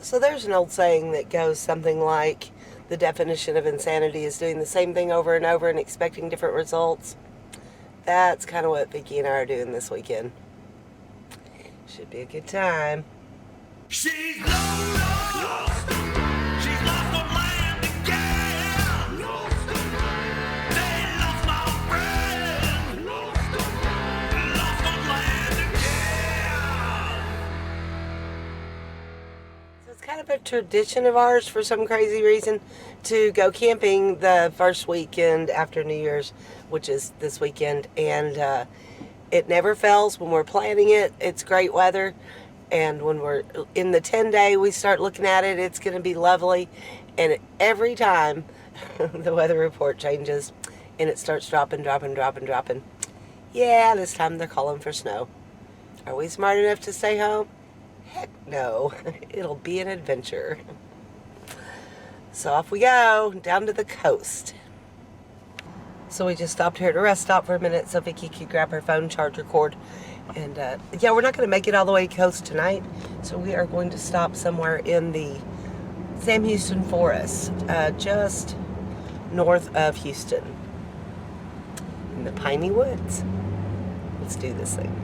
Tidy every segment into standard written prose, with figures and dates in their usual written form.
So there's an old saying that goes something like, the definition of insanity is doing the same thing over and over and expecting different results. That's kind of what Vicky and I are doing this weekend. Should be a good time. She's lost. She's lost her mind again. They lost my friend. Lost her land again. So it's kind of a tradition of ours for some crazy reason to go camping the first weekend after New Year's, which is this weekend, and it never fails when we're planning it. It's great weather. And when we're in the 10-day, we start looking at it, it's going to be lovely. And every time the weather report changes and it starts dropping. Yeah, this time they're calling for snow. Are we smart enough to stay home? Heck no. It'll be an adventure. So off we go, down to the coast. So we just stopped here at a rest stop for a minute so Vicky could grab her phone charger cord. And yeah, we're not going to make it all the way coast tonight, so we are going to stop somewhere in the Sam Houston forest, just north of Houston, in the piney woods. Let's do this thing.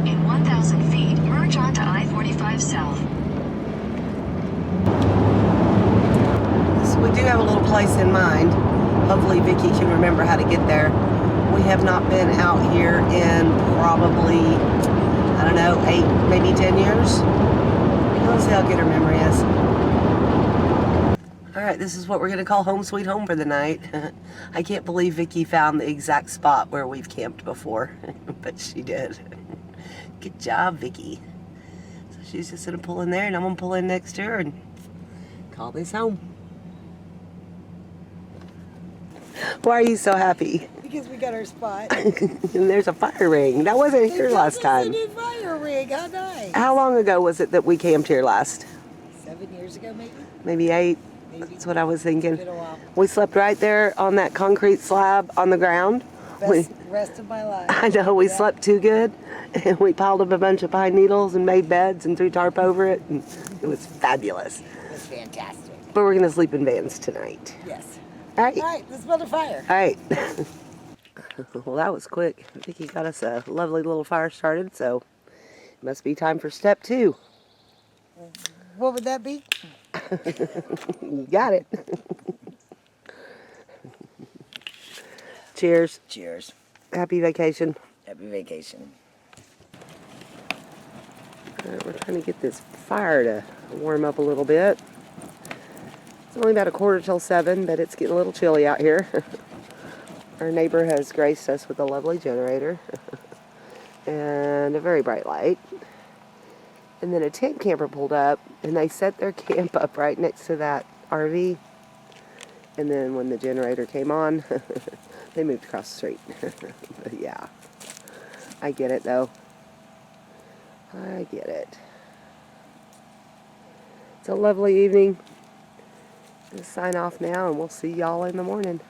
In 1,000 feet, merge onto I-45 South. We do have a little place in mind. Hopefully Vicky can remember how to get there. We have not been out here in probably, I don't know, 8, maybe 10 years. Let's see how good her memory is. Alright, this is what we're going to call home sweet home for the night. I can't believe Vicky found the exact spot where we've camped before, but she did. Good job, Vicky. So she's just going to pull in there, and I'm going to pull in next to her and call this home. Why are you so happy? Because we got our spot. And there's a fire ring. That wasn't here last time. There's a fire ring. How nice. How long ago was it that we camped here last? 7 years ago, maybe? Maybe 8. Maybe. That's what I was thinking. It's been a while. We slept right there on that concrete slab on the ground. Best rest of my life. I know, we Yeah. slept too good. And we piled up a bunch of pine needles and made beds and threw tarp over it. And it was fabulous. It was fantastic. But we're going to sleep in vans tonight. Yes. All right. All right, let's build a fire. All right. Well, that was quick. Vicky got us a lovely little fire started, so it must be time for step 2. What would that be? You got it. Cheers. Cheers. Happy vacation. Happy vacation. All right, we're trying to get this fire to warm up a little bit. It's only about 7:15, but it's getting a little chilly out here. Our neighbor has graced us with a lovely generator and a very bright light. And then a tent camper pulled up, and they set their camp up right next to that RV. And then when the generator came on, they moved across the street. But yeah, I get it though. I get it. It's a lovely evening. We'll sign off now, and we'll see y'all in the morning.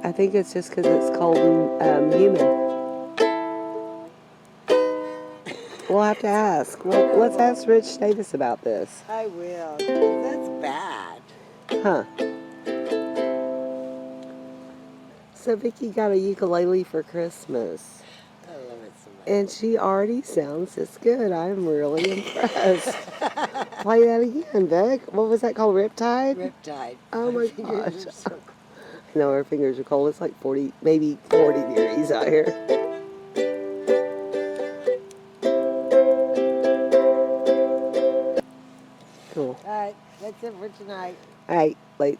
I think it's just because it's cold and humid. We'll have to ask. Well, let's ask Rich Davis about this. I will. That's bad. Huh. So Vicky got a ukulele for Christmas. I love it so much. And she already sounds this good. I'm really impressed. Play that again, Vic. What was that called? Riptide? Riptide. Oh my fingers gosh. are so I know her fingers are cold. It's like 40, maybe 40 degrees out here. Cool. All right, that's it for tonight. All right, late.